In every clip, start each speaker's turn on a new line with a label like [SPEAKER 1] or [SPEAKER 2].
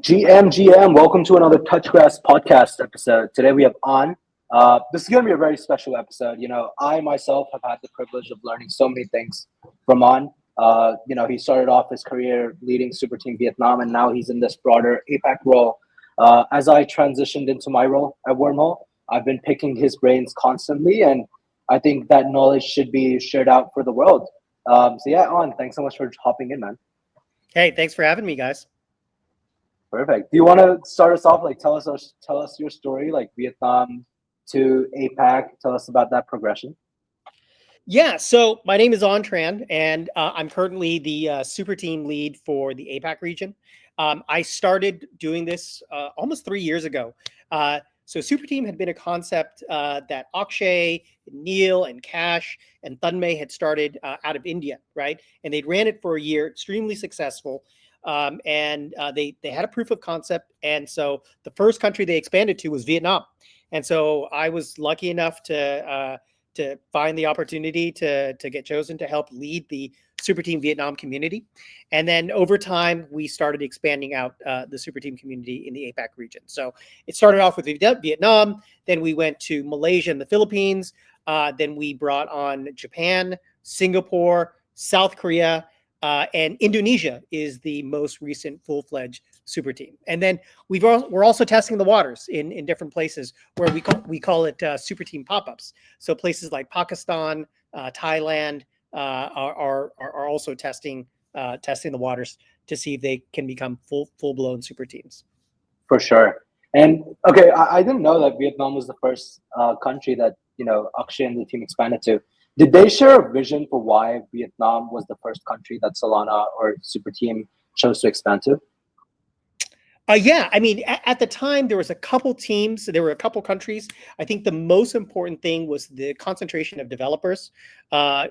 [SPEAKER 1] GM, welcome to another Touchgrass podcast episode. Today we have On. This is going to be a very special episode. I myself have had the privilege of learning so many things from On. He started off his career leading Superteam Vietnam, and now he's in this broader APAC role. As I transitioned into my role at Wormhole, I've been picking his brains constantly, and I think that knowledge should be shared out for the world. On, thanks so much for hopping in, man.
[SPEAKER 2] Hey, thanks for having me, guys.
[SPEAKER 1] Perfect. Do you want to start us off? Like, tell us your story, like Vietnam to APAC. Tell us about that progression.
[SPEAKER 2] Yeah, so my name is Tran, and I'm currently the super team lead for the APAC region. I started doing this almost 3 years ago. So Superteam had been a concept that Akshay, Neil, and Cash and Thunmay had started out of India, right? And they'd ran it for a year, extremely successful. They had a proof of concept, and so the first country they expanded to was Vietnam. And so I was lucky enough to find the opportunity to get chosen to help lead the Superteam Vietnam community. And then over time, we started expanding out the Superteam community in the APAC region. So it started off with Vietnam, then we went to Malaysia and the Philippines, then we brought on Japan, Singapore, South Korea, and Indonesia is the most recent full-fledged super team. And then we're also testing the waters in different places where we call it super team pop-ups. So places like Pakistan, Thailand are also testing the waters to see if they can become full-blown super teams.
[SPEAKER 1] For sure. And okay, I didn't know that Vietnam was the first country that Akshay and the team expanded to. Did they share a vision for why Vietnam was the first country that Solana or Superteam chose to expand to?
[SPEAKER 2] Yeah, I mean, at the time, there was a couple teams, there were a couple countries. I think the most important thing was the concentration of developers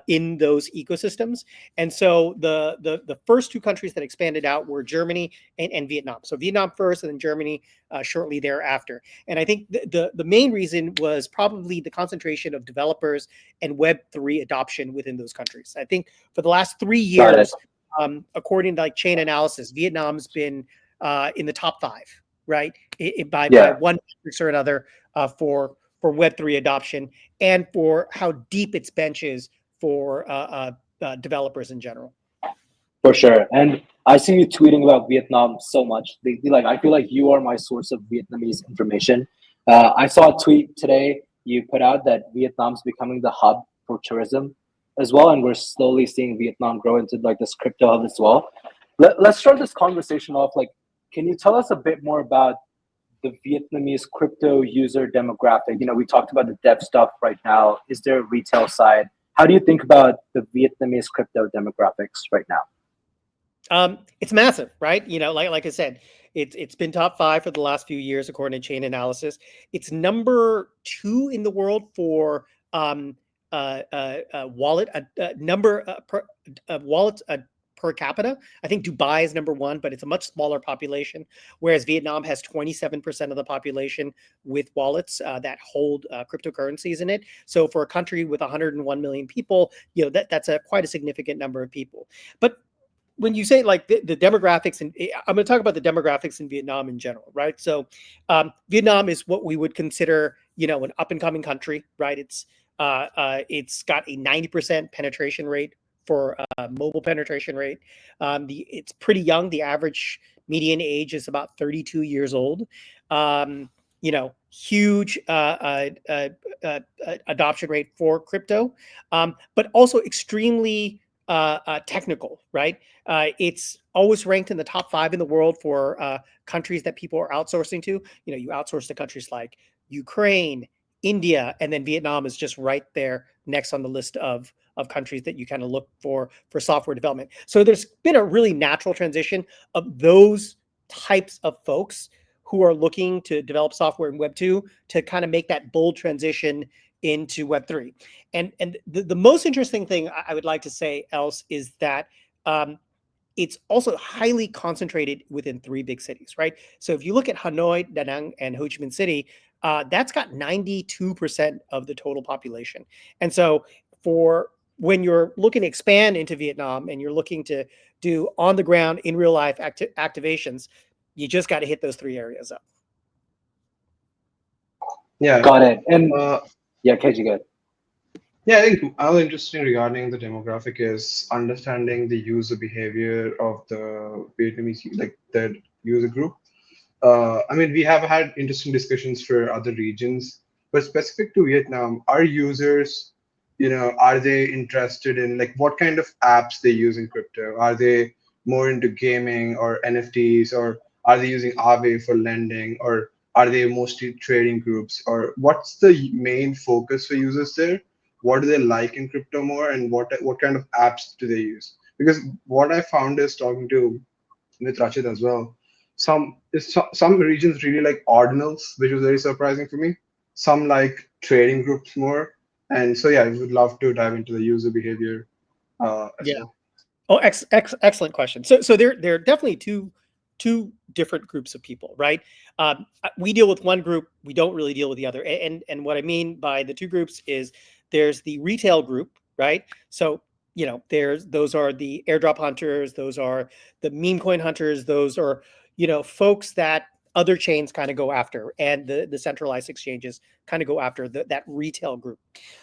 [SPEAKER 2] in those ecosystems. And so the first two countries that expanded out were Germany and Vietnam. So Vietnam first and then Germany shortly thereafter. And I think the main reason was probably the concentration of developers and Web3 adoption within those countries. I think for the last 3 years, according to chain analysis, Vietnam's been in the top 5, right? By one metric or another for Web3 adoption and for how deep its bench is for developers in general.
[SPEAKER 1] For sure. And I see you tweeting about Vietnam so much. I feel like you are my source of Vietnamese information. I saw a tweet today you put out that Vietnam's becoming the hub for tourism as well. And we're slowly seeing Vietnam grow into this crypto hub as well. Let's start this conversation off. Can you tell us a bit more about the Vietnamese crypto user demographic? We talked about the dev stuff right now. Is there a retail side? How do you think about the Vietnamese crypto demographics right now?
[SPEAKER 2] It's massive, right? Like I said, it's been top 5 for the last few years according to chain analysis. It's number 2 in the world for wallet wallets per capita. I think Dubai is number 1, but it's a much smaller population, whereas Vietnam has 27% of the population with wallets that hold cryptocurrencies in it. So for a country with 101 million people, that's quite a significant number of people. But when you say the demographics, and I'm going to talk about the demographics in Vietnam in general, right? So Vietnam is what we would consider, an up and coming country, right? It's got a 90% penetration rate for mobile penetration rate. It's pretty young. The average median age is about 32 years old. Huge adoption rate for crypto, but also extremely technical, right? It's always ranked in the top 5 in the world for countries that people are outsourcing to. You outsource to countries like Ukraine, India, and then Vietnam is just right there next on the list of countries that you kind of look for software development. So there's been a really natural transition of those types of folks who are looking to develop software in Web 2 to kind of make that bold transition into Web 3. And the most interesting thing I would like to say else is that it's also highly concentrated within 3 big cities, right? So if you look at Hanoi, Da Nang, and Ho Chi Minh City, that's got 92% of the total population. And so for when you're looking to expand into Vietnam and you're looking to do on the ground in real life activations, You just got to hit those three areas up.
[SPEAKER 3] Yeah.
[SPEAKER 1] Got it. And
[SPEAKER 3] Uh,
[SPEAKER 1] yeah, KG, good.
[SPEAKER 3] yeah, I think another interesting regarding the demographic is understanding the user behavior of the Vietnamese, like the user group. I mean, we have had interesting discussions for other regions, but specific to Vietnam, our users, are they interested in like what kind of apps they use in crypto? Are they more into gaming or NFTs, or are they using Aave for lending, or are they mostly trading groups, or what's the main focus for users there? What do they like in crypto more, and what kind of apps do they use? Because what I found is talking to with Rachid as well. Some regions really like ordinals, which was very surprising for me. Some like trading groups more, and so yeah, I would love to dive into the user behavior as
[SPEAKER 2] Yeah.
[SPEAKER 3] well.
[SPEAKER 2] Oh, excellent question. So there are definitely two different groups of people, right? We deal with one group, we don't really deal with the other. And what I mean by the two groups is there's the retail group, right? So there's those are the airdrop hunters, those are the meme coin hunters, those are folks that other chains kind of go after, and the centralized exchanges kind of go after that retail group.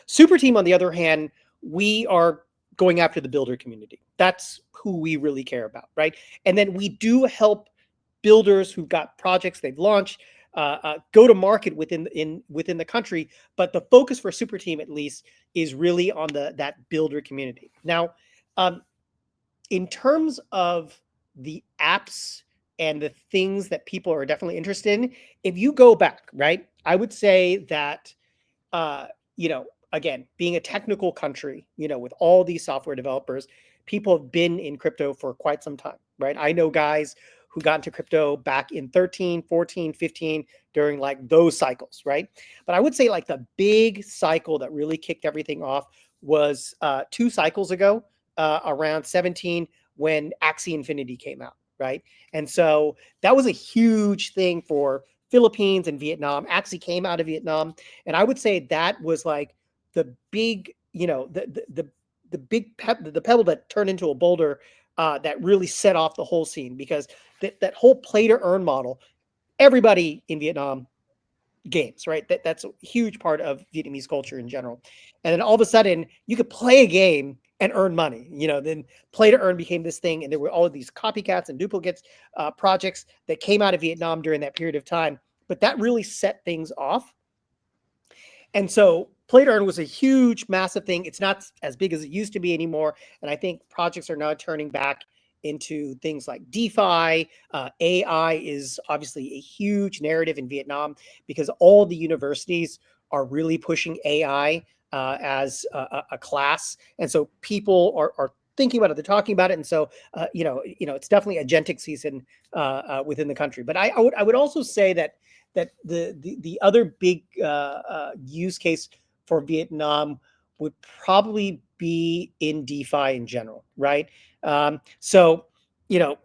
[SPEAKER 2] Superteam, on the other hand, we are going after the builder community. That's who we really care about, right? And then we do help builders who've got projects they've launched go to market within the country. But the focus for Superteam, at least, is really on that builder community. Now, in terms of the apps and the things that people are definitely interested in, if you go back, right, I would say that uh, again, being a technical country, with all these software developers, people have been in crypto for quite some time, right? I know guys who got into crypto back in 13, 14, 15 during like those cycles, right? But I would say like the big cycle that really kicked everything off was 2 cycles ago, around 17, when Axie Infinity came out, right? And so that was a huge thing for Philippines and Vietnam. Axie came out of Vietnam, and I would say that was like the big, the big the pebble that turned into a boulder, that really set off the whole scene, because that whole play to earn model, everybody in Vietnam games, right? That's a huge part of Vietnamese culture in general. And then all of a sudden, you could play a game and earn money. Then play to earn became this thing, and there were all of these copycats and duplicates, projects that came out of Vietnam during that period of time. But that really set things off. And so play to earn was a huge, massive thing. It's not as big as it used to be anymore. And I think projects are now turning back into things like DeFi. AI is obviously a huge narrative in Vietnam, because all the universities are really pushing AI as a class. And so people are thinking about it, they're talking about it. And so, it's definitely agentic season within the country. But I would also say that the other big use case for Vietnam would probably be in DeFi in general, right? So, you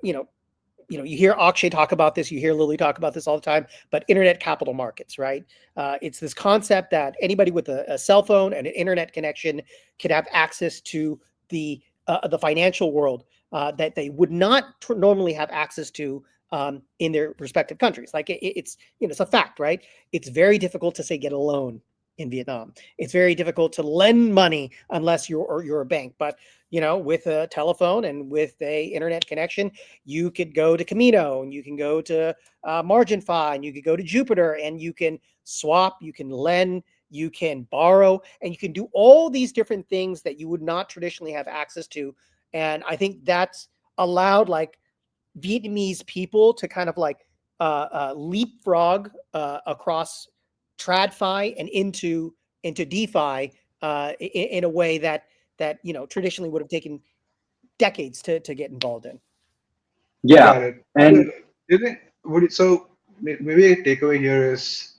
[SPEAKER 2] hear Akshay talk about this, you hear Lily talk about this all the time, but internet capital markets, right? It's this concept that anybody with a cell phone and an internet connection can have access to the financial world that they would not normally have access to in their respective countries. Like it's a fact, right? It's very difficult to say get a loan in Vietnam. It's very difficult to lend money unless you're a bank. But with a telephone and with a internet connection, you could go to Camino, and you can go to MarginFi, and you could go to Jupiter, and you can swap, you can lend, you can borrow, and you can do all these different things that you would not traditionally have access to. And I think that's allowed like Vietnamese people to kind of like leapfrog across TradFi and into DeFi in a way that traditionally would have taken decades to get involved in.
[SPEAKER 1] Yeah.
[SPEAKER 3] Got it. So,
[SPEAKER 1] And
[SPEAKER 3] do you think so? Maybe a takeaway here is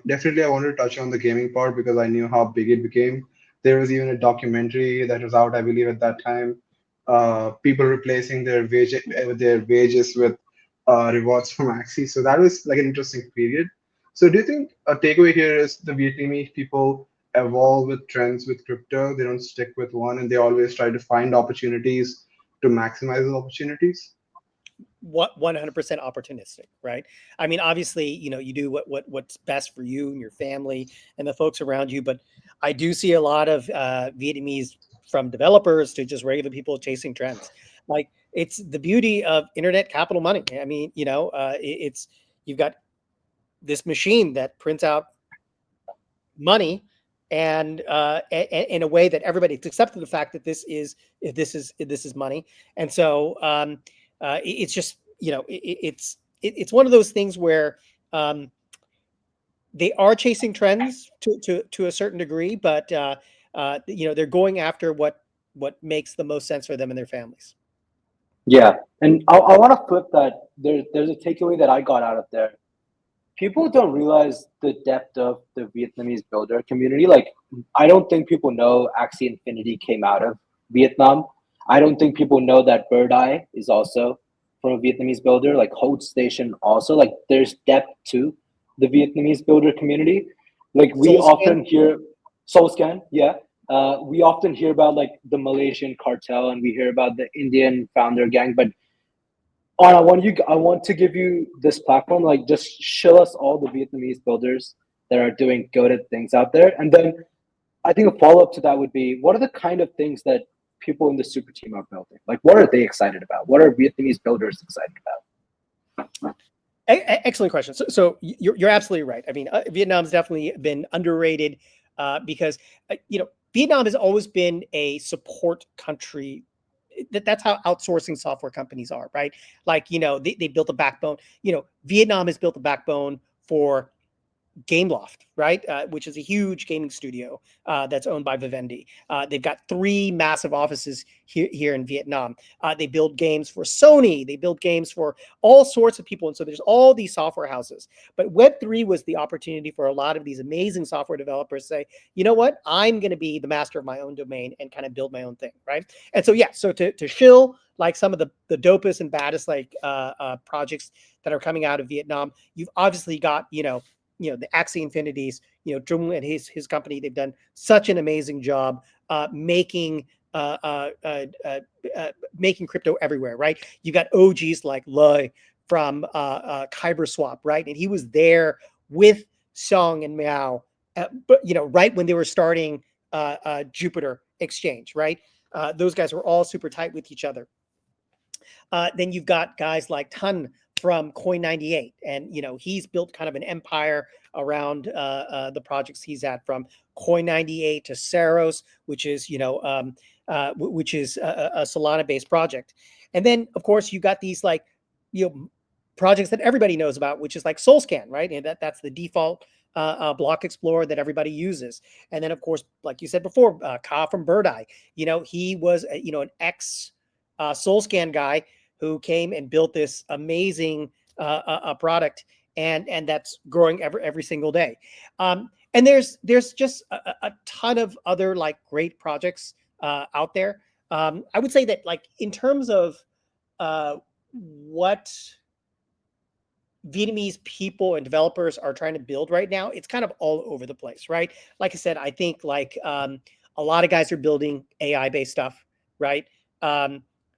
[SPEAKER 3] definitely I wanted to touch on the gaming part because I knew how big it became. There was even a documentary that was out, I believe, at that time. People replacing their wages with rewards from Axie. So that was like an interesting period. So do you think a takeaway here is the Vietnamese people evolve with trends with crypto? They don't stick with one, and they always try to find opportunities to maximize those opportunities.
[SPEAKER 2] what 100% opportunistic, right? I mean, obviously, you do what's best for you and your family and the folks around you, but I do see a lot of Vietnamese, from developers to just regular people, chasing trends. Like, it's the beauty of internet capital money. I mean, it's, you've got this machine that prints out money, and in a way that everybody's accepted the fact that this is money. And so it's just, it's one of those things where they are chasing trends to a certain degree, but they're going after what makes the most sense for them and their families.
[SPEAKER 1] Yeah, and I want to flip that. There's a takeaway that I got out of there. People don't realize the depth of the Vietnamese builder community. Like, I don't think people know Axie Infinity came out of Vietnam. I don't think people know that Birdeye is also from a Vietnamese builder. Like, Hold Station also. Like, there's depth to the Vietnamese builder community. Like, we often hear SoulScan, yeah. We often hear about like the Malaysian cartel, and we hear about the Indian founder gang, but I want to give you this platform. Like, just show us all the Vietnamese builders that are doing good things out there. And then I think a follow up to that would be, what are the kind of things that people in the super team are building? Like, what are they excited about? What are Vietnamese builders excited about?
[SPEAKER 2] Excellent question. So you're absolutely right. I mean, Vietnam's definitely been underrated because Vietnam has always been a support country. That's how outsourcing software companies are, right? Like, they built a backbone. Vietnam has built a backbone for Gameloft, right? Which is a huge gaming studio that's owned by Vivendi. They've got 3 massive offices here in Vietnam. They build games for Sony. They build games for all sorts of people. And so there's all these software houses. But Web3 was the opportunity for a lot of these amazing software developers to say, you know what? I'm going to be the master of my own domain and kind of build my own thing, right? And so, yeah, so to shill like some of the dopest and baddest like projects that are coming out of Vietnam, you've obviously got, the Axie Infinities, Trung and his company, they've done such an amazing job making crypto everywhere, right? You got OGs like Loy from Kyber Swap, right? And he was there with Song and Meow, but right when they were starting Jupiter Exchange, right? Those guys were all super tight with each other. Then you've got guys like Tran from Coin98, and he's built kind of an empire around the projects he's at, from Coin98 to Saros, which is a Solana-based project. And then of course you got these like projects that everybody knows about, which is like SoulScan, right? And that's the default block explorer that everybody uses. And then of course, like you said before, Ka from Birdeye, he was an ex SoulScan guy who came and built this amazing product, and that's growing every single day. And there's just a ton of other like great projects out there. I would say that, like, in terms of what Vietnamese people and developers are trying to build right now, it's kind of all over the place, right? Like I said, I think like a lot of guys are building AI-based stuff, right?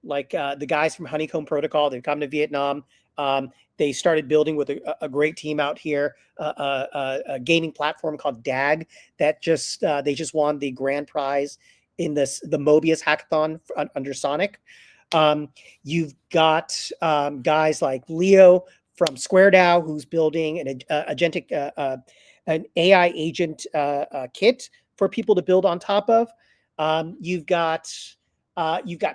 [SPEAKER 2] Like the guys from Honeycomb Protocol, they've come to Vietnam. They started building with a great team out here, a gaming platform called DAG that they just won the grand prize in the Mobius hackathon under Sonic. You've got guys like Leo from SquareDAO, who's building an agentic, an AI agent kit for people to build on top of. You've got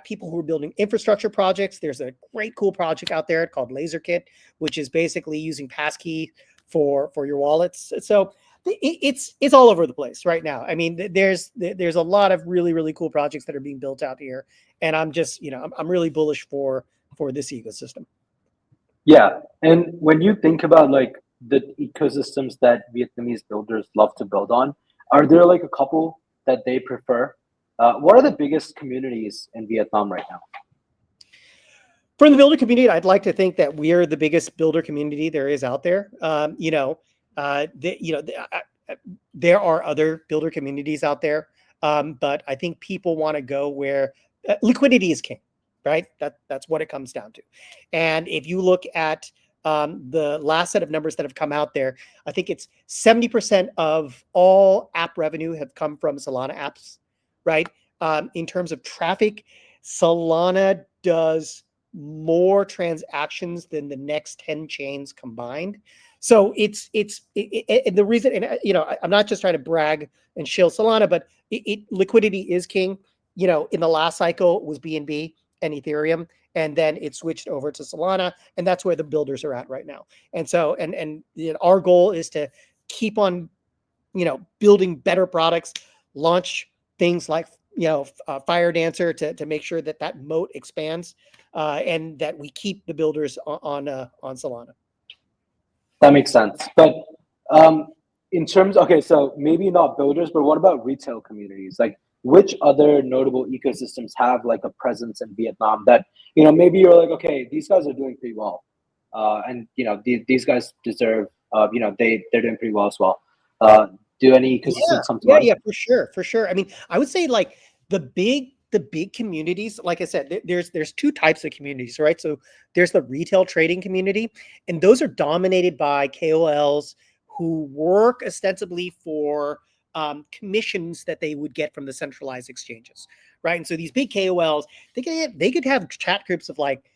[SPEAKER 2] people who are building infrastructure projects. There's a great cool project out there called LaserKit, which is basically using passkey for your wallets. So it's all over the place right now. I mean, there's a lot of really cool projects that are being built out here, and I'm just I'm really bullish for this ecosystem.
[SPEAKER 1] Yeah, and when you think about like the ecosystems that Vietnamese builders love to build on, are there like a couple that they prefer? What are the biggest communities in Vietnam right now?
[SPEAKER 2] For the builder community, I'd like to think that we are the biggest builder community there is out there. There are other builder communities out there, but I think people want to go where liquidity is king, right? That's what it comes down to. And if you look at the last set of numbers that have come out there, I think it's 70% of all app revenue have come from Solana apps, right? In terms of traffic, Solana does more transactions than the next 10 chains combined. So and the reason, and I'm not just trying to brag and shill Solana, but liquidity is king. In the last cycle it was BNB and Ethereum, and then it switched over to Solana, and that's where the builders are at right now. And so, our goal is to keep on, building better products, launch things like Fire Dancer to make sure that moat expands, and that we keep the builders on Solana.
[SPEAKER 1] That makes sense. But in terms, okay, so maybe not builders, but what about retail communities? Like, which other notable ecosystems have like a presence in Vietnam that, maybe you're like, okay, these guys are doing pretty well. And, these guys deserve, they're doing pretty well as well. Do any ecosystems come to mind?
[SPEAKER 2] Yeah, for sure. I mean, I would say like the big communities, like I said, there's two types of communities, right? So there's the retail trading community, and those are dominated by KOLs who work ostensibly for commissions that they would get from the centralized exchanges, right? And so these big KOLs, they could have chat groups of like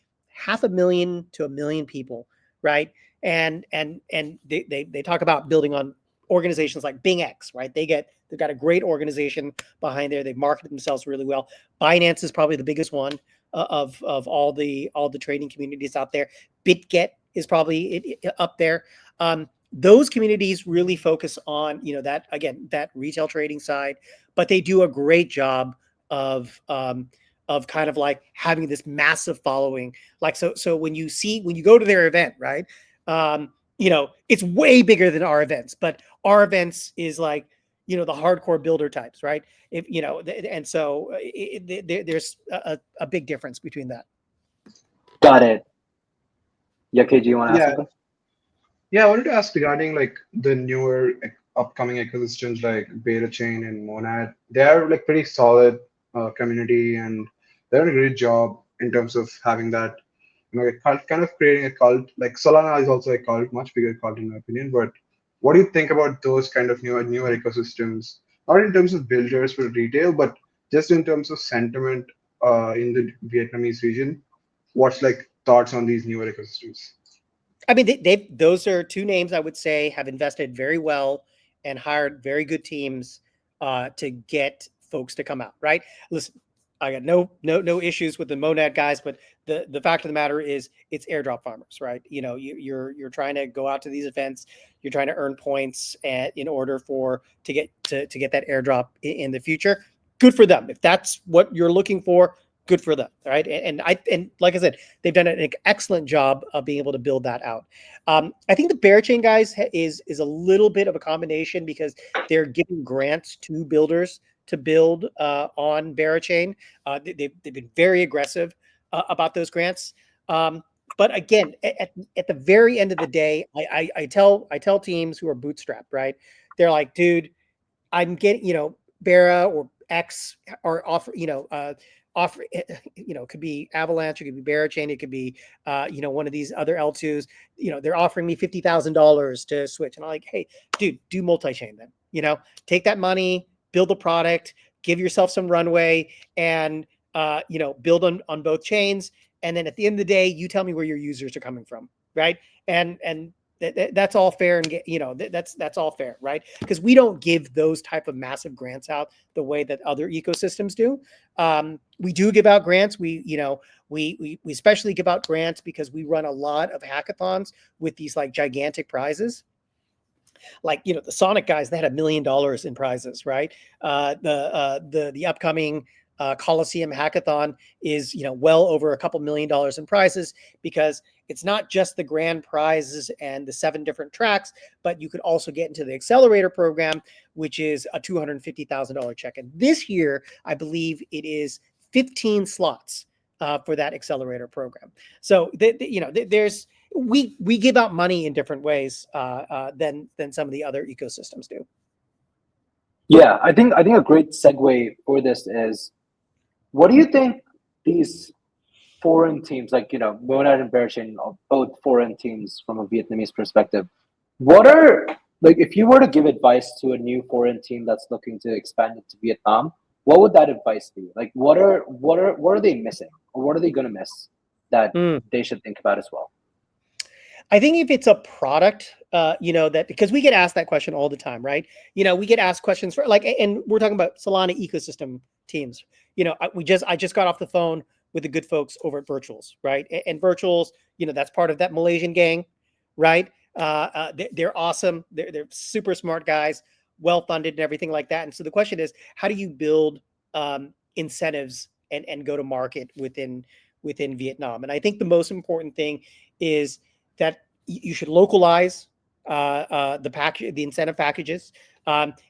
[SPEAKER 2] 500,000 to 1 million people, right? And they talk about building on organizations like BingX, right? They've got a great organization behind there. They've marketed themselves really well. Binance is probably the biggest one of all the trading communities out there. BitGet is probably up there. Those communities really focus on that retail trading side, but they do a great job of kind of like having this massive following. Like so when you go to their event, right? It's way bigger than our events, but our events is like, the hardcore builder types, right? There's a big difference between that.
[SPEAKER 1] Got it. Yeah, KG, you want to ask
[SPEAKER 3] Yeah,
[SPEAKER 1] something?
[SPEAKER 3] yeah. I wanted to ask regarding like the newer upcoming ecosystems like Beta Chain and Monad. They are like pretty solid community, and they're doing a great job in terms of having that, a cult, kind of creating a cult. Like Solana is also a cult, much bigger cult in my opinion. But what do you think about those kind of newer ecosystems? Not in terms of builders for retail, but just in terms of sentiment in the Vietnamese region. What's like thoughts on these newer ecosystems?
[SPEAKER 2] I mean, those are two names I would say have invested very well and hired very good teams to get folks to come out. Right? Listen, I got no issues with the Monad guys, but the fact of the matter is it's airdrop farmers, right? You're trying to go out to these events, you're trying to earn points in order to get that airdrop in the future. Good for them. If that's what you're looking for, good for them, right? And like I said, they've done an excellent job of being able to build that out. I think the Berachain guys is a little bit of a combination because they're giving grants to builders to build on Berachain. They've been very aggressive about those grants. But again, at the very end of the day, I tell teams who are bootstrapped, right? They're like, dude, I'm getting, Bera or X or offer, offer, it could be Avalanche, it could be Berachain, it could be, one of these other L2s, they're offering me $50,000 to switch. And I'm like, hey, dude, do multi-chain then, take that money, build a product, give yourself some runway, and, build on both chains. And then at the end of the day, you tell me where your users are coming from. Right. And that's all fair. And that's all fair. Right. Because we don't give those type of massive grants out the way that other ecosystems do. We do give out grants. We especially give out grants because we run a lot of hackathons with these like gigantic prizes. Like, the Sonic guys, they had $1 million in prizes, right? The upcoming Coliseum hackathon is, well over a couple $1 million in prizes, because it's not just the grand prizes and the 7 different tracks, but you could also get into the accelerator program, which is a $250,000 check. And this year, I believe it is 15 slots for that accelerator program. So, we give out money in different ways than some of the other ecosystems do.
[SPEAKER 1] Yeah, I think a great segue for this is, what do you think these foreign teams, like Monad and Bearchain, both foreign teams from a Vietnamese perspective. What are like if you were to give advice to a new foreign team that's looking to expand into Vietnam, what would that advice be? Like what are they missing, or what are they going to miss that
[SPEAKER 2] Mm.
[SPEAKER 1] they should think about as well?
[SPEAKER 2] I think if it's a product, that because we get asked that question all the time, right? We get asked questions for like, and we're talking about Solana ecosystem teams. I just got off the phone with the good folks over at Virtuals, right? And Virtuals, that's part of that Malaysian gang, right? They're awesome. They're super smart guys, well funded, and everything like that. And so the question is, how do you build incentives and go to market within Vietnam? And I think the most important thing is that you should localize the incentive packages.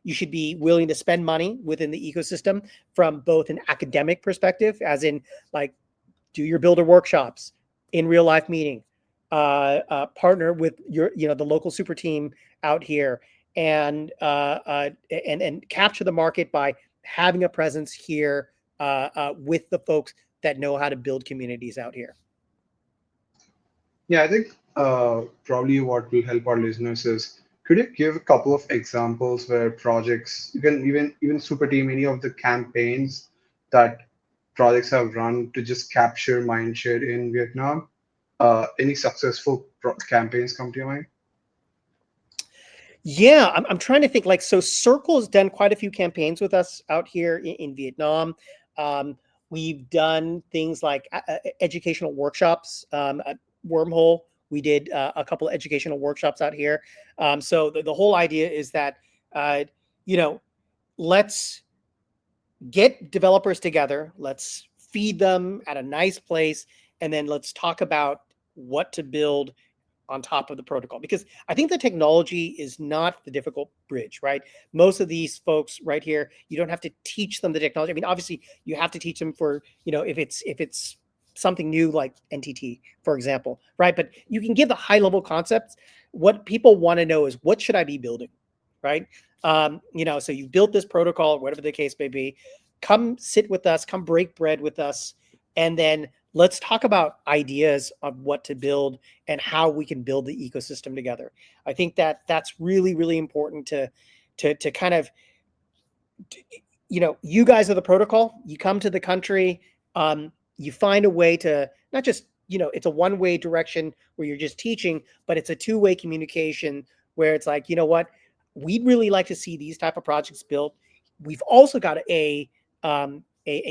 [SPEAKER 2] You should be willing to spend money within the ecosystem from both an academic perspective, as in like do your builder workshops in real life meeting, partner with the local super team out here, and capture the market by having a presence here with the folks that know how to build communities out here.
[SPEAKER 3] Yeah, I think probably what will help our listeners is, could you give a couple of examples where projects, you can even super team, any of the campaigns that projects have run to just capture mindshare in Vietnam? Any successful campaigns come to your mind?
[SPEAKER 2] Yeah, I'm trying to think. Like, so Circle has done quite a few campaigns with us out here in Vietnam. We've done things like educational workshops at Wormhole. We did a couple of educational workshops out here. So the whole idea is that, let's get developers together. Let's feed them at a nice place, and then let's talk about what to build on top of the protocol, because I think the technology is not the difficult bridge, right? Most of these folks right here, you don't have to teach them the technology. I mean, obviously you have to teach them for, if it's something new like NTT, for example, right? But you can give the high level concepts. What people want to know is, what should I be building, right? So you've built this protocol, whatever the case may be. Come sit with us, come break bread with us, and then let's talk about ideas of what to build and how we can build the ecosystem together. I think that that's really, really important to kind of, you guys are the protocol. You come to the country, you find a way to not just, it's a one-way direction where you're just teaching, but it's a two-way communication where it's like, what, we'd really like to see these type of projects built. We've also got a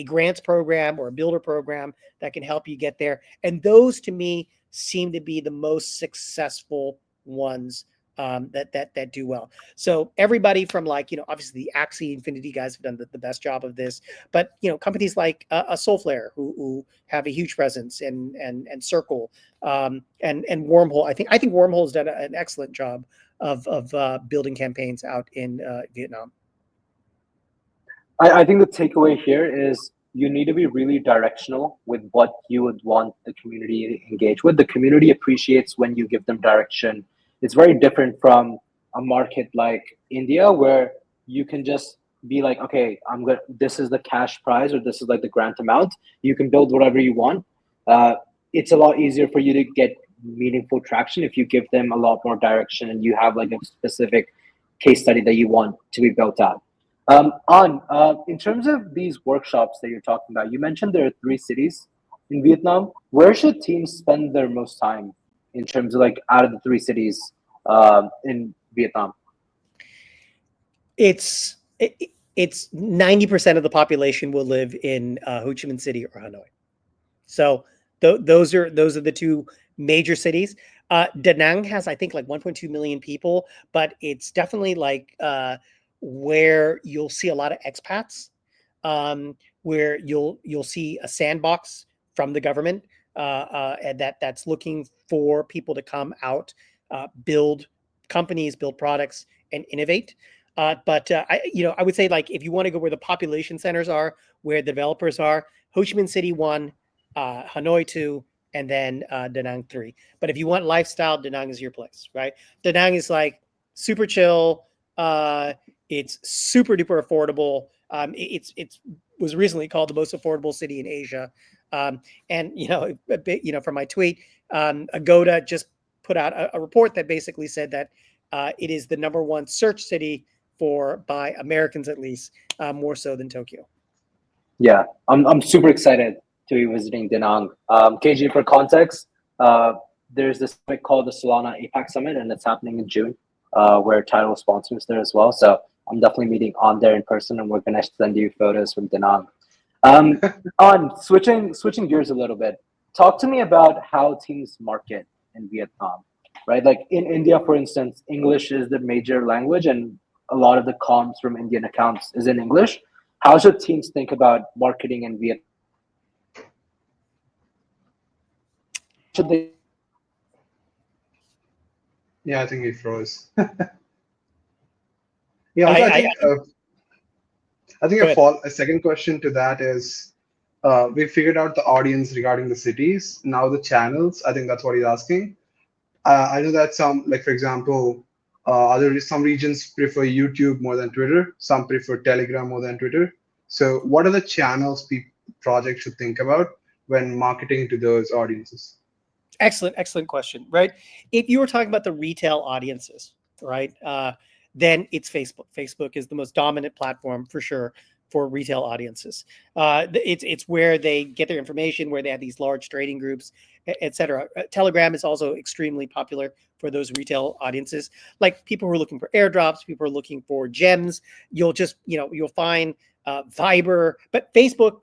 [SPEAKER 2] grants program or a builder program that can help you get there. And those to me seem to be the most successful ones that do well. So everybody from obviously the Axie Infinity guys have done the best job of this, but companies like a Soulflare who have a huge presence and Circle and Wormhole. I think Wormhole has done an excellent job of building campaigns out in Vietnam.
[SPEAKER 1] I think the takeaway here is you need to be really directional with what you would want the community to engage with. The community appreciates when you give them direction. It's very different from a market like India, where you can just be like, okay, this is the cash prize, or this is like the grant amount. You can build whatever you want. It's a lot easier for you to get meaningful traction if you give them a lot more direction and you have like a specific case study that you want to be built out. In terms of these workshops that you're talking about, you mentioned there are 3 cities in Vietnam. Where should teams spend their most time in terms of like out of the 3 cities in Vietnam?
[SPEAKER 2] It's 90% of the population will live in Ho Chi Minh City or Hanoi. So those are the 2 major cities. Da Nang has, I think, like 1.2 million people, but it's definitely like where you'll see a lot of expats, where you'll see a sandbox from the government and that's looking for people to come out, build companies, build products, and innovate. But I would say, like, if you want to go where the population centers are, where the developers are, Ho Chi Minh City 1, Hanoi 2, and then Da Nang 3. But if you want lifestyle, Da Nang is your place, right? Da Nang is like super chill. It's super duper affordable. It was recently called the most affordable city in Asia. And a bit, from my tweet, Agoda just put out a report that basically said that it is the #1 search city by Americans, at least, more so than Tokyo.
[SPEAKER 1] Yeah, I'm super excited to be visiting Da Nang. KG, for context, there's this summit called the Solana APAC Summit, and it's happening in June, where Tidal sponsors there as well. So I'm definitely meeting on there in person, and we're gonna send you photos from Da Nang. On switching gears a little bit, talk to me about how teams market in Vietnam, right? Like in India, for instance, English is the major language, and a lot of the comms from Indian accounts is in English. How should teams think about marketing in Vietnam? Should they?
[SPEAKER 3] Yeah, I think he froze. Yeah, also, I think a second question to that is, we figured out the audience regarding the cities. Now the channels, I think that's what he's asking. I know that for example, some regions prefer YouTube more than Twitter. Some prefer Telegram more than Twitter. So what are the channels projects should think about when marketing to those audiences?
[SPEAKER 2] Excellent question, right? If you were talking about the retail audiences, right, then it's Facebook. Facebook is the most dominant platform for sure for retail audiences. It's where they get their information, where they have these large trading groups, etc. Telegram is also extremely popular for those retail audiences, like people who are looking for airdrops, people who are looking for gems. You'll find Viber, but Facebook,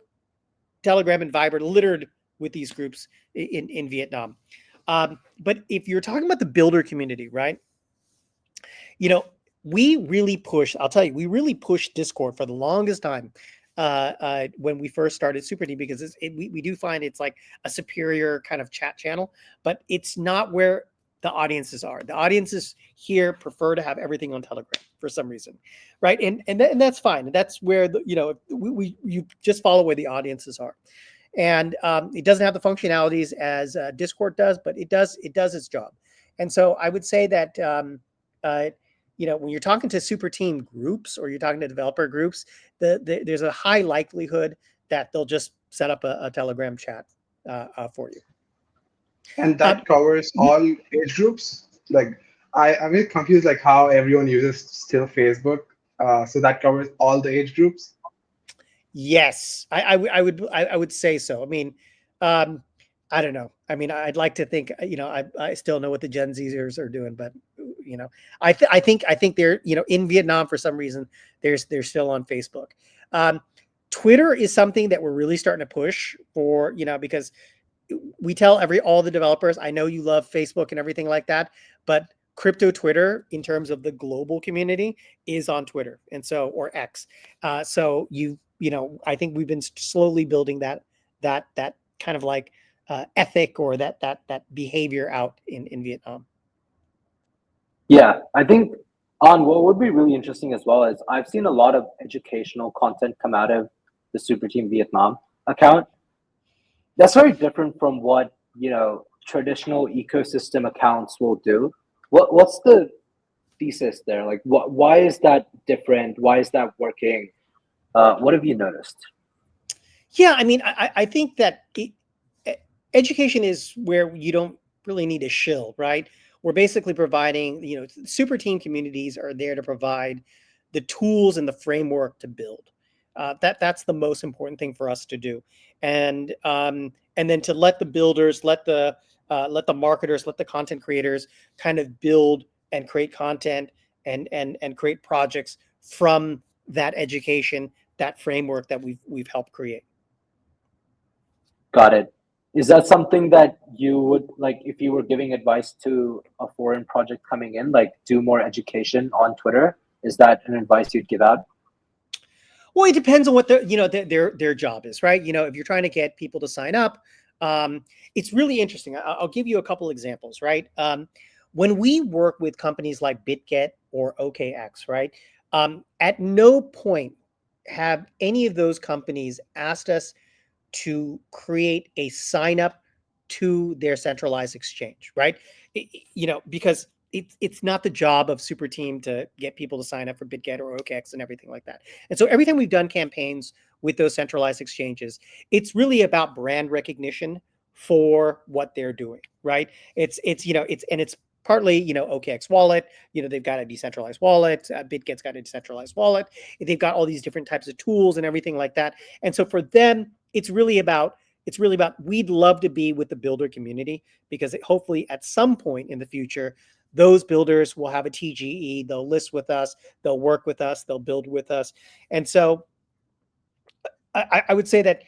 [SPEAKER 2] Telegram, and Viber littered with these groups in Vietnam. But if you're talking about the builder community, right? We really pushed Discord for the longest time when we first started Superteam, because we do find it's like a superior kind of chat channel, but it's not where the audiences are. The audiences here prefer to have everything on Telegram for some reason, right? And that's fine. That's where you just follow where the audiences are. And it doesn't have the functionalities as Discord does, but it does its job. And so I would say that when you're talking to super team groups or you're talking to developer groups, there's a high likelihood that they'll just set up a Telegram chat for you.
[SPEAKER 3] And that covers all age groups. Like I'm really confused, like how everyone uses still Facebook. So that covers all the age groups.
[SPEAKER 2] Yes, I would say so. I mean, I don't know. I mean, I'd like to think, I still know what the Gen Zers are doing, but I think they're, in Vietnam for some reason, they're still on Facebook. Twitter is something that we're really starting to push for, because we tell all the developers, I know you love Facebook and everything like that, but crypto Twitter, in terms of the global community, is on Twitter, or X. So I think we've been slowly building that kind of like ethic or that behavior out in Vietnam.
[SPEAKER 1] Yeah, I think what would be really interesting as well is I've seen a lot of educational content come out of the Superteam Vietnam account. That's very different from what traditional ecosystem accounts will do. What's the thesis there? Like, why is that different? Why is that working? What have you noticed?
[SPEAKER 2] Yeah, I mean, I think that education is where you don't really need a shill, right? We're basically providing, super team communities are there to provide the tools and the framework to build. That's the most important thing for us to do, and then to let the builders, let the marketers, let the content creators kind of build and create content and create projects from that education, that framework that we've helped create.
[SPEAKER 1] Got it. Is that something that you would like if you were giving advice to a foreign project coming in, like do more education on Twitter? Is that an advice you'd give out?
[SPEAKER 2] Well, it depends on what their job is, right? If you're trying to get people to sign up, it's really interesting. I'll give you a couple examples, right? When we work with companies like BitGet or OKX, right? At no point have any of those companies asked us to create a sign up to their centralized exchange, right? Because it's not the job of Superteam to get people to sign up for BitGet or OKX and everything like that. And so every time we've done campaigns with those centralized exchanges, it's really about brand recognition for what they're doing, right? It's partly, OKX wallet, they've got a decentralized wallet, BitGet's got a decentralized wallet. They've got all these different types of tools and everything like that. And so for them, it's really about we'd love to be with the builder community, because hopefully at some point in the future, those builders will have a TGE, they'll list with us, they'll work with us, they'll build with us. And so I would say that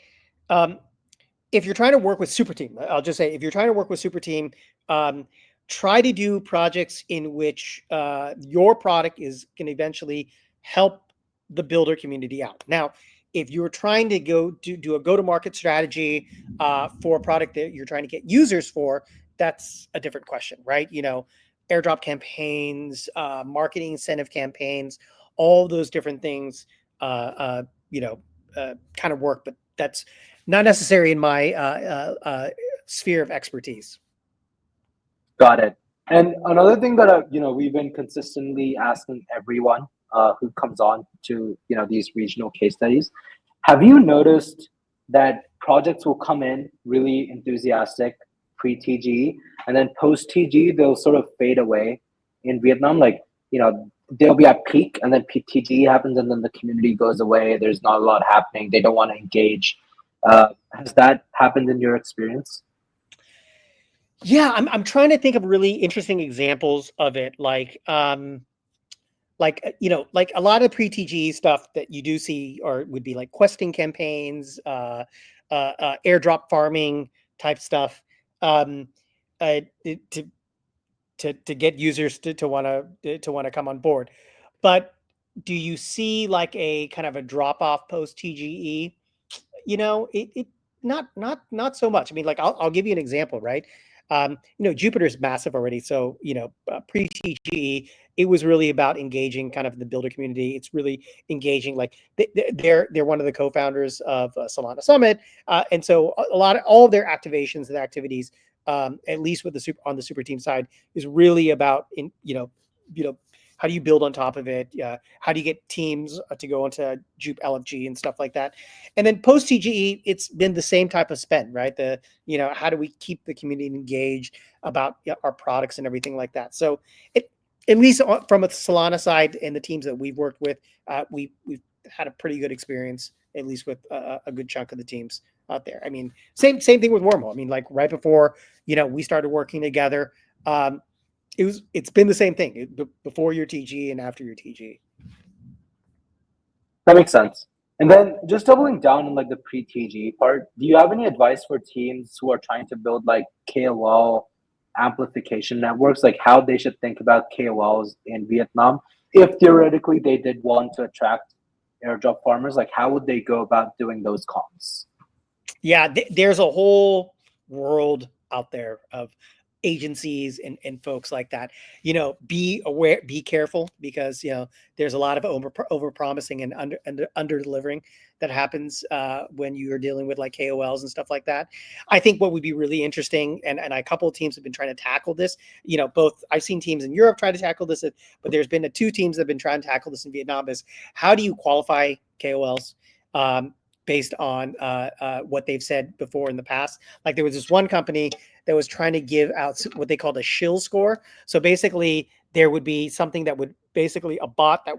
[SPEAKER 2] if you're trying to work with Superteam, I'll just say, if you're trying to work with Superteam, try to do projects in which your product is going to eventually help the builder community out. Now, if you're trying to do a go-to-market strategy for a product that you're trying to get users for, that's a different question, right? Airdrop campaigns, marketing incentive campaigns, all those different things, kind of work, but that's not necessary in my sphere of expertise.
[SPEAKER 1] Got it. And another thing that we've been consistently asking everyone who comes on to these regional case studies, have you noticed that projects will come in really enthusiastic pre-TGE, and then post-TGE they'll sort of fade away in Vietnam? Like they'll be at peak, and then TGE happens, and then the community goes away. There's not a lot happening. They don't want to engage. Has that happened in your experience?
[SPEAKER 2] Yeah, I'm trying to think of really interesting examples of it, like a lot of pre-TGE stuff that you do see would be like questing campaigns, airdrop farming type stuff, to get users to want to come on board. But do you see like a kind of a drop off post TGE? It not so much. I mean, like I'll give you an example, right? Jupiter's massive already. So, pre-TGE, it was really about engaging kind of the builder community. It's really engaging, like they're one of the co-founders of Solana Summit. And so all of their activations and activities, at least with on the Superteam side, is really about how do you build on top of it? How do you get teams to go into Jupe LFG and stuff like that? And then post TGE, it's been the same type of spend, right? How do we keep the community engaged about our products and everything like that? So at least from a Solana side and the teams that we've worked with, we've had a pretty good experience, at least with a good chunk of the teams out there. I mean, same thing with Wormhole. I mean, like right before, we started working together, it's been the same thing before your TG and after your TG.
[SPEAKER 1] That makes sense. And then just doubling down on like the pre-TG part, do you have any advice for teams who are trying to build like KOL amplification networks, like how they should think about KOLs in Vietnam? If theoretically they did want to attract airdrop farmers, like how would they go about doing those comms?
[SPEAKER 2] Yeah, there's a whole world out there of agencies and folks like that. Be aware, be careful, because there's a lot of over promising and under delivering that happens when you are dealing with like KOLs and stuff like that. I think what would be really interesting, and a couple of teams have been trying to tackle this. Both I've seen teams in Europe try to tackle this, but there's been two teams that have been trying to tackle this in Vietnam. Is how do you qualify KOLs? Based on what they've said before in the past. Like there was this one company that was trying to give out what they called a shill score. So basically there would be something that would basically a bot that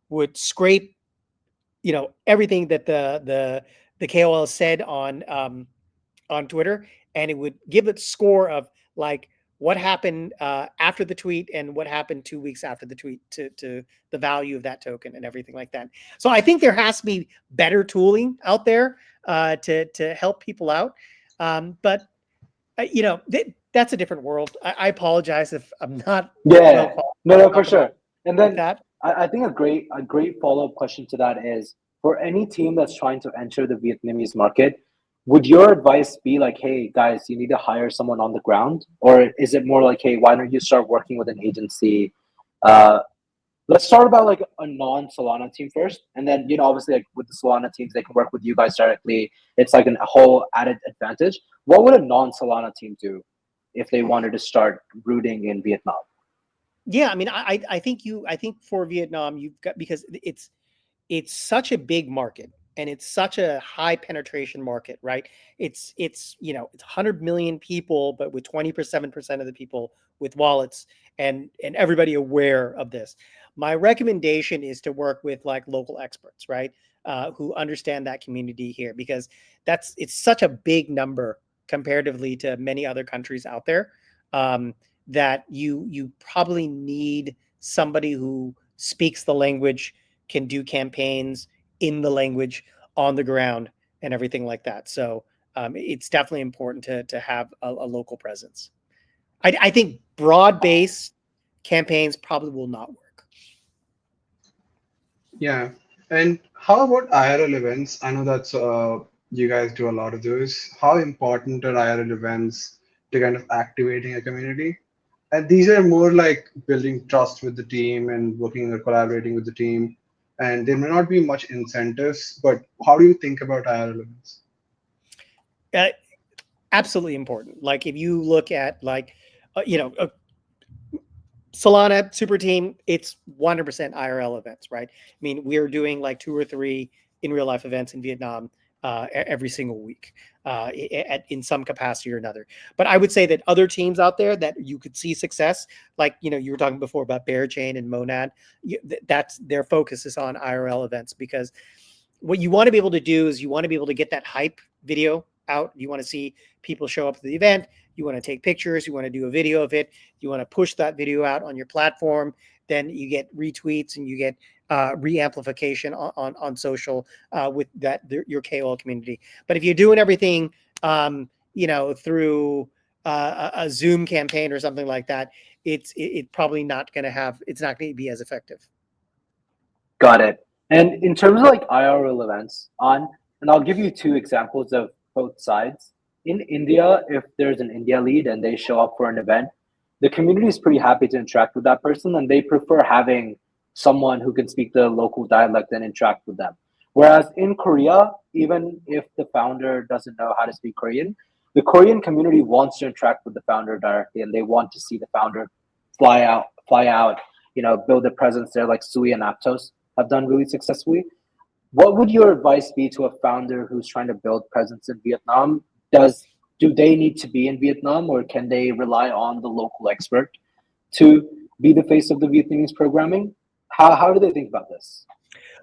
[SPEAKER 2] would scrape, everything that the KOL said on Twitter, and it would give it score of like what happened after the tweet and what happened 2 weeks after the tweet to the value of that token and everything like that. So I think there has to be better tooling out there to help people out. But that's a different world. I apologize if I'm not.
[SPEAKER 1] Yeah, no, for sure. And then
[SPEAKER 2] that.
[SPEAKER 1] I think a great follow-up question to that is, for any team that's trying to enter the Vietnamese market, would your advice be like, hey guys, you need to hire someone on the ground? Or is it more like, hey, why don't you start working with an agency? Let's start about like a non-Solana team first. And then, obviously like with the Solana teams, they can work with you guys directly. It's like a whole added advantage. What would a non-Solana team do if they wanted to start rooting in Vietnam?
[SPEAKER 2] Yeah, I mean, I think for Vietnam, you've got, because it's such a big market and it's such a high penetration market, right? It's it's 100 million people, but with 27% of the people with wallets, and everybody aware of this. My recommendation is to work with like local experts, right? Who understand that community here, because it's such a big number comparatively to many other countries out there. That you probably need somebody who speaks the language, can do campaigns in the language, on the ground, and everything like that. So it's definitely important to have a local presence. I think broad based campaigns probably will not work.
[SPEAKER 3] Yeah. And how about IRL events? I know that's you guys do a lot of those. How important are IRL events to kind of activating a community? And these are more like building trust with the team and working or collaborating with the team. And there may not be much incentives, but how do you think about IRL events?
[SPEAKER 2] Uh, Absolutely important. Like if you look at like, a Solana Super Team, it's 100% IRL events, right? I mean, we're doing like 2 or 3 in real life events in Vietnam every single week in some capacity or another. But I would say that other teams out there that you could see success, like you were talking before about Bear Chain and Monad, that's their focus is on IRL events, because what you want to be able to do is you want to be able to get that hype video out. You want to see people show up to the event. You want to take pictures. You want to do a video of it. You want to push that video out on your platform. Then you get retweets and you get re-amplification on social with your KOL community. But if you're doing everything, through a Zoom campaign or something like that, it's probably not going to have. It's not going to be as effective.
[SPEAKER 1] Got it. And in terms of like IRL events, and I'll give you two examples of both sides. In India, if there's an India lead and they show up for an event, the community is pretty happy to interact with that person, and they prefer having someone who can speak the local dialect and interact with them. Whereas in Korea, even if the founder doesn't know how to speak Korean, the Korean community wants to interact with the founder directly, and they want to see the founder fly out, build a presence there, like Sui and Aptos have done really successfully. What would your advice be to a founder who's trying to build presence in Vietnam? Do they need to be in Vietnam, or can they rely on the local expert to be the face of the Vietnamese programming? How do they think about this?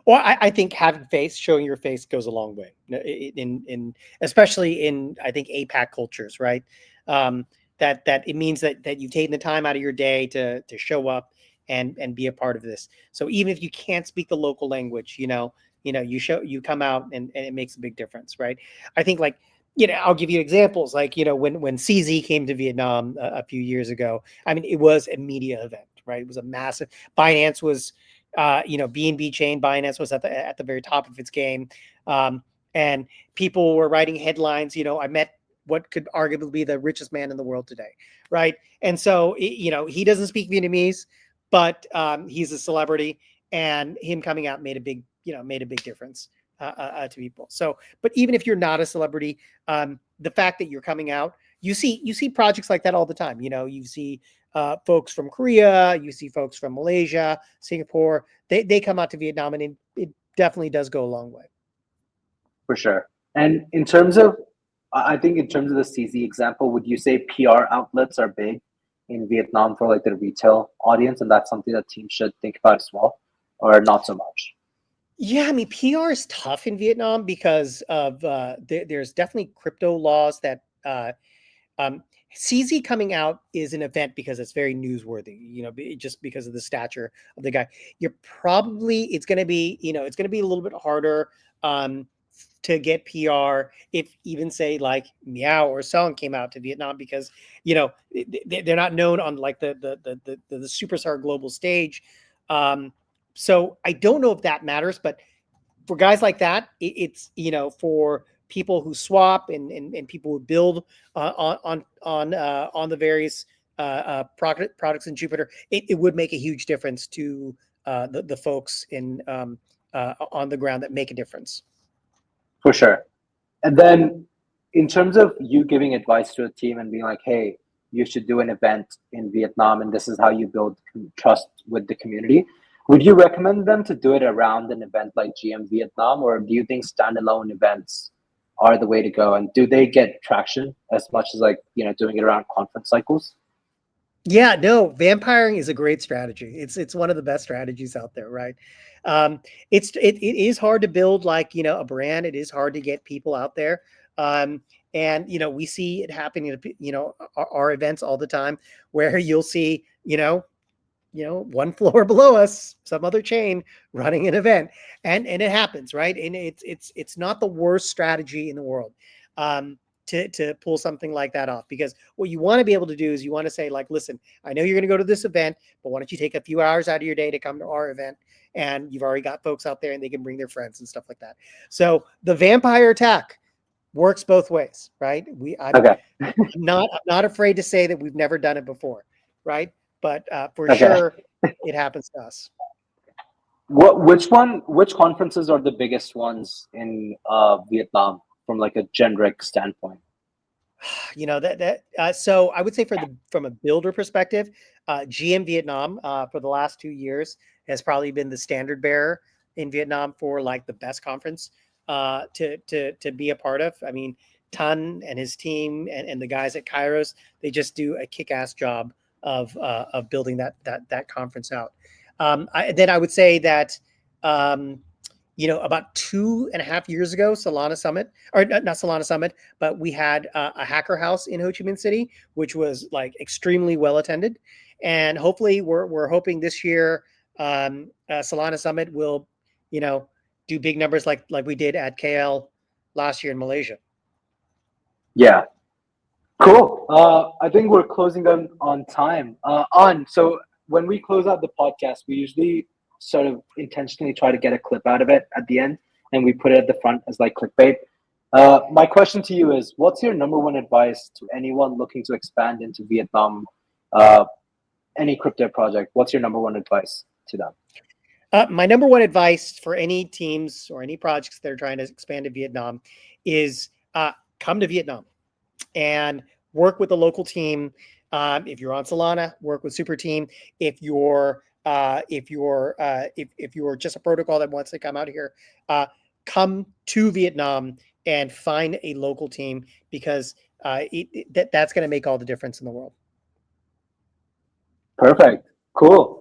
[SPEAKER 2] Well, I think having face, showing your face, goes a long way. In especially in, I think, APAC cultures, right? That it means that you've taken the time out of your day to show up and be a part of this. So even if you can't speak the local language, you come out, and it makes a big difference, right? I think, like, I'll give you examples, like, when CZ came to Vietnam a few years ago. I mean, it was a media event, right? It was a massive. Binance was, BNB chain, Binance was at the very top of its game, and people were writing headlines. I met what could arguably be the richest man in the world today, right? And so, he doesn't speak Vietnamese, but he's a celebrity, and him coming out made a big difference to people. So, but even if you're not a celebrity, the fact that you're coming out, you see projects like that all the time. You see folks from Korea, you see folks from Malaysia, Singapore. They come out to Vietnam, and it definitely does go a long way.
[SPEAKER 1] For sure. And I think in terms of the CZ example, would you say PR outlets are big in Vietnam for like the retail audience, and that's something that teams should think about as well, or not so much?
[SPEAKER 2] Yeah, I mean, PR is tough in Vietnam because of there's definitely crypto laws that um, CZ coming out is an event because it's very newsworthy. Just because of the stature of the guy. It's going to be a little bit harder to get PR if even say like Meow or Song came out to Vietnam, because they're not known on like the superstar global stage. Um, so I don't know if that matters, but for guys like that, it's for people who swap and people who build on the various products in Jupiter, it would make a huge difference to the folks on the ground that make a difference.
[SPEAKER 1] For sure. And then in terms of you giving advice to a team and being like, hey, you should do an event in Vietnam, and this is how you build trust with the community. Would you recommend them to do it around an event like GM Vietnam, or do you think standalone events are the way to go? And do they get traction as much as like, doing it around conference cycles?
[SPEAKER 2] Yeah, no, vampiring is a great strategy. It's one of the best strategies out there, right? It is hard to build like, a brand. It is hard to get people out there. And we see it happening at our events all the time, where you'll see, one floor below us, some other chain running an event, and it happens, right? And it's not the worst strategy in the world. To pull something like that off, because what you want to be able to do is you want to say, like, listen, I know you're going to go to this event, but why don't you take a few hours out of your day to come to our event? And you've already got folks out there and they can bring their friends and stuff like that. So the vampire attack works both ways, right?
[SPEAKER 1] Okay.
[SPEAKER 2] I'm not afraid to say that we've never done it before, right? But for
[SPEAKER 1] Okay.
[SPEAKER 2] sure, it happens to us.
[SPEAKER 1] Which conferences are the biggest ones in Vietnam from like a generic standpoint?
[SPEAKER 2] So I would say from a builder perspective, GM Vietnam for the last 2 years has probably been the standard bearer in Vietnam for like the best conference to be a part of. I mean, Tran and his team and the guys at Kairos, they just do a kick-ass job of building that conference out. Then I would say that about 2.5 years ago, Solana Summit, or not Solana Summit, but we had a hacker house in Ho Chi Minh City, which was like extremely well attended. And hopefully we're hoping this year Solana Summit will, do big numbers like we did at KL last year in Malaysia.
[SPEAKER 1] Yeah. Cool. I think we're closing on time. So when we close out the podcast, we usually sort of intentionally try to get a clip out of it at the end, and we put it at the front as like clickbait. My question to you is, what's your number one advice to anyone looking to expand into Vietnam, any crypto project? What's your number one advice to them?
[SPEAKER 2] My number one advice for any teams or any projects that are trying to expand to Vietnam is come to Vietnam and work with the local team. If you're on Solana, work with Superteam. If you're just a protocol that wants to come out here, come to Vietnam and find a local team, because that's going to make all the difference in the world.
[SPEAKER 1] Perfect. Cool.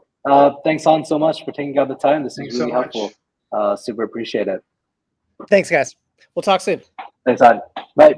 [SPEAKER 1] Thanks, Han, so much for taking out the time. This is really
[SPEAKER 3] so
[SPEAKER 1] helpful. Super appreciate it.
[SPEAKER 2] Thanks, guys. We'll talk soon.
[SPEAKER 1] Thanks, Han. Bye.